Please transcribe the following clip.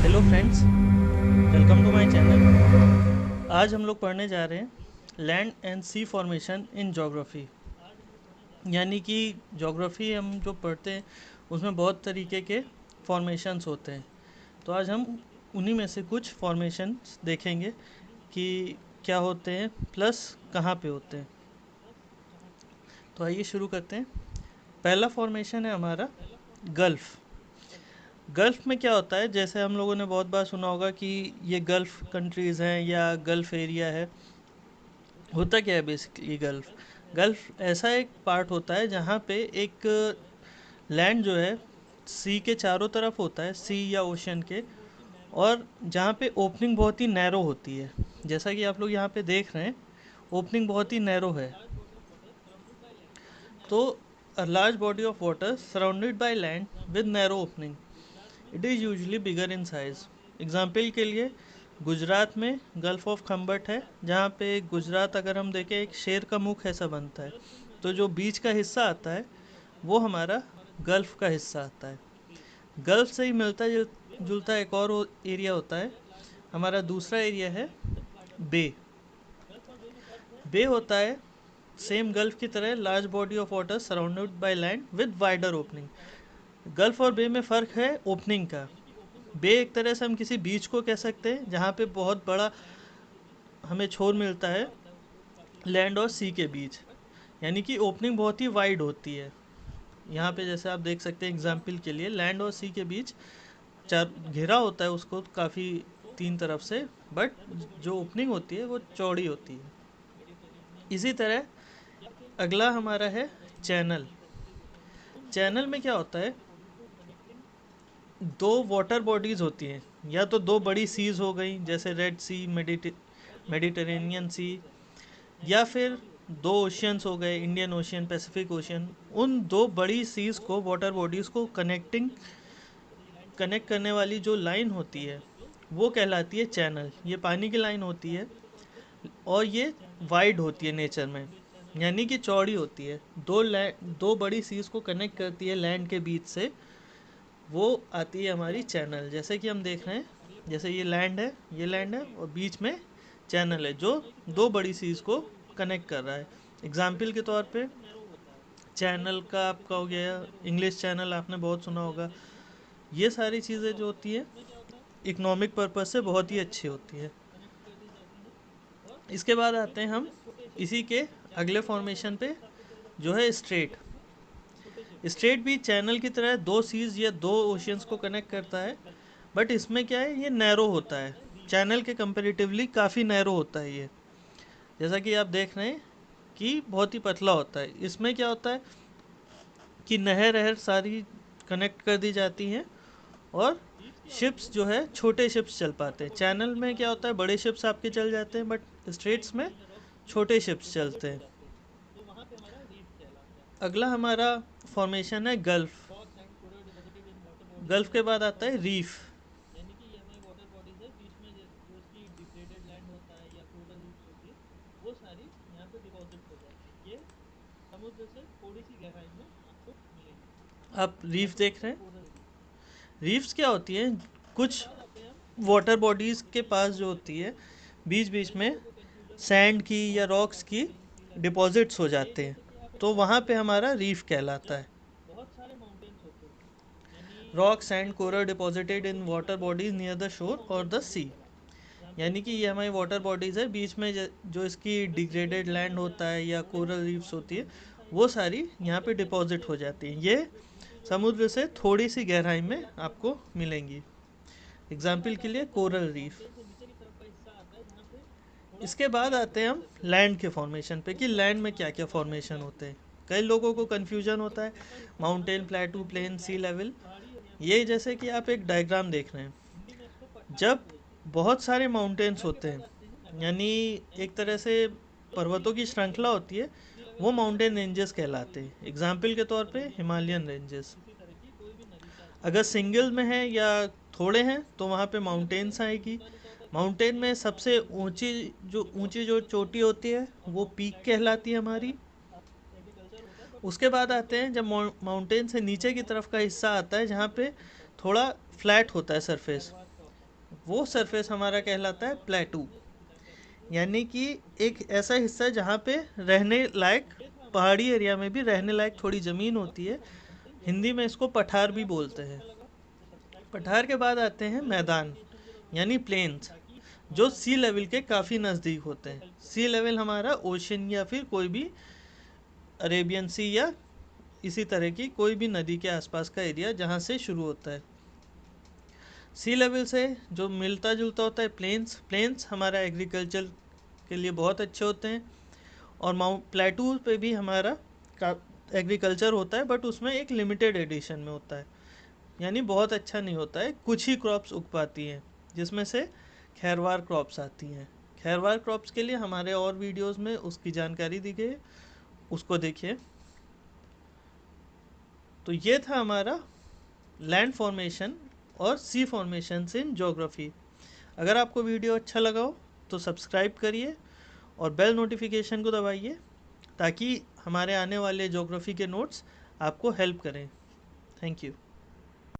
Hello friends, welcome to my channel. आज हम लोग पढ़ने जा रहे हैं land and sea formation in geography. यानी कि ज्योग्राफी हम जो पढ़ते हैं उसमें बहुत तरीके के फॉर्मेशंस होते हैं। तो आज हम उन्हीं में से कुछ फॉर्मेशंस देखेंगे कि क्या होते हैं प्लस कहाँ पे होते हैं। तो आइए शुरू करते हैं। पहला फॉर्मेशन है हमारा गल्फ़। गल्फ़ में क्या होता है, जैसे हम लोगों ने बहुत बार सुना होगा कि ये गल्फ़ कंट्रीज़ हैं या गल्फ़ एरिया है। होता क्या है बेसिकली गल्फ़? गल्फ़ ऐसा एक पार्ट होता है जहाँ पे एक लैंड जो है सी के चारों तरफ होता है, सी या ओशन के, और जहाँ पे ओपनिंग बहुत ही नैरो होती है। जैसा कि आप लोग यहाँ पे देख रहे हैं, ओपनिंग बहुत ही नैरो है। तो a large body of water surrounded by land with narrow opening, it is usually bigger in size. Example के लिए गुजरात में गल्फ ऑफ खम्बट है, जहाँ पे गुजरात अगर हम देखें एक शेर का मुख ऐसा बनता है। तो जो बीच का हिस्सा आता है वो हमारा गल्फ का हिस्सा आता है। गल्फ से ही मिलता जुलता एक और एरिया होता है, हमारा दूसरा एरिया है बे। बे होता है सेम गल्फ की तरह large body of water surrounded by land with wider opening. Gulf और बे में फ़र्क है ओपनिंग का। बे एक तरह से हम किसी बीच को कह सकते हैं जहाँ पे बहुत बड़ा हमें छोर मिलता है लैंड और सी के बीच, यानी कि ओपनिंग बहुत ही वाइड होती है। यहाँ पे जैसे आप देख सकते हैं एग्जाम्पल के लिए लैंड और सी के बीच चार घेरा होता है उसको काफ़ी तीन तरफ से, बट जो ओपनिंग होती है वो चौड़ी होती है। इसी तरह अगला हमारा है चैनल। चैनल में क्या होता है, दो वाटर बॉडीज़ होती हैं, या तो दो बड़ी सीज हो गई जैसे रेड सी, मेडिटेरेनियन सी, या फिर दो ओशियंस हो गए, इंडियन ओशियन, पैसिफिक ओशियन। उन दो बड़ी सीज को, वाटर बॉडीज़ को कनेक्ट करने वाली जो लाइन होती है वो कहलाती है चैनल। ये पानी की लाइन होती है और ये वाइड होती है नेचर में, यानी कि चौड़ी होती है। दो बड़ी सीज को कनेक्ट करती है लैंड के बीच से, वो आती है हमारी चैनल। जैसे कि हम देख रहे हैं, जैसे ये लैंड है, ये लैंड है और बीच में चैनल है जो दो बड़ी सीज को कनेक्ट कर रहा है। एग्जाम्पल के तौर पे चैनल का आपका हो गया इंग्लिश चैनल, आपने बहुत सुना होगा। ये सारी चीज़ें जो होती है इकोनॉमिक पर्पस से बहुत ही अच्छी होती है। इसके बाद आते हैं हम इसी के अगले फॉर्मेशन पे, जो है स्ट्रेट। स्ट्रेट भी चैनल की तरह दो सीज या दो ओशियंस को कनेक्ट करता है, बट इसमें क्या है, ये नैरो होता है। चैनल के कंपेरेटिवली काफ़ी नैरो होता है ये। जैसा कि आप देख रहे हैं कि बहुत ही पतला होता है। इसमें क्या होता है कि नहर नहर सारी कनेक्ट कर दी जाती हैं और शिप्स जो है छोटे शिप्स चल पाते हैं। चैनल में क्या होता है, बड़े शिप्स आपके चल जाते हैं, बट स्ट्रेट्स में छोटे शिप्स चलते हैं। अगला हमारा फॉर्मेशन है गल्फ। गल्फ के बाद आता है रीफ। आप रीफ देख रहे हैं, रीफ्स क्या होती हैं, कुछ वाटर बॉडीज़ के पास जो होती है बीच बीच में सैंड की या रॉक्स की डिपॉजिट्स हो जाते हैं, तो वहाँ पे हमारा रीफ कहलाता है। Rock sand coral deposited in water bodies near the shore और द सी, यानी कि ये हमारी वाटर बॉडीज़ है, बीच में जो इसकी डिग्रेडेड लैंड होता है या कोरल रीफ्स होती है वो सारी यहाँ पे डिपॉजिट हो जाती हैं। ये समुद्र से थोड़ी सी गहराई में आपको मिलेंगी। एग्जाम्पल के लिए कोरल रीफ। इसके बाद आते हैं हम लैंड के फॉर्मेशन पे कि लैंड में क्या क्या फॉर्मेशन होते हैं। कई लोगों को कन्फ्यूजन होता है, माउंटेन, प्लेटू, प्लेन, सी लेवल। ये जैसे कि आप एक डायग्राम देख रहे हैं, जब बहुत सारे माउंटेन्स होते हैं, यानी एक तरह से पर्वतों की श्रृंखला होती है, वो माउंटेन रेंजेस कहलाते हैं। एग्जाम्पल के तौर पे हिमालयन रेंजेस। अगर सिंगल में है या थोड़े हैं तो वहाँ पे माउंटेन्स आएगी। माउंटेन में सबसे ऊंची जो चोटी होती है वो पीक कहलाती है हमारी। उसके बाद आते हैं जब माउंटेन से नीचे की तरफ का हिस्सा आता है जहाँ पे थोड़ा फ्लैट होता है सरफेस, वो सरफेस हमारा कहलाता है प्लेटू, यानी कि एक ऐसा हिस्सा जहाँ पे रहने लायक, पहाड़ी एरिया में भी रहने लायक थोड़ी ज़मीन होती है। हिंदी में इसको पठार भी बोलते हैं। पठार के बाद आते हैं मैदान यानी प्लेन्स, जो सी लेवल के काफ़ी नज़दीक होते हैं। सी लेवल हमारा ओशन या फिर कोई भी अरेबियन सी या इसी तरह की कोई भी नदी के आसपास का एरिया जहाँ से शुरू होता है। सी लेवल से जो मिलता जुलता होता है प्लेन्स, प्लेन्स हमारा एग्रीकल्चर के लिए बहुत अच्छे होते हैं। और माउंट प्लेटू पे भी हमारा एग्रीकल्चर होता है, बट उसमें एक लिमिटेड एडिशन में होता है, यानी बहुत अच्छा नहीं होता है। कुछ ही क्रॉप्स उग पाती हैं, जिसमें से खैरवार क्रॉप्स आती हैं। खैरवार क्रॉप्स के लिए हमारे और वीडियोस में उसकी जानकारी दी गई है, उसको देखिए। तो ये था हमारा लैंड फॉर्मेशन और सी फॉर्मेशन इन ज्योग्राफी। अगर आपको वीडियो अच्छा लगा हो तो सब्सक्राइब करिए और बेल नोटिफिकेशन को दबाइए, ताकि हमारे आने वाले ज्योग्राफी के नोट्स आपको हेल्प करें। Thank you.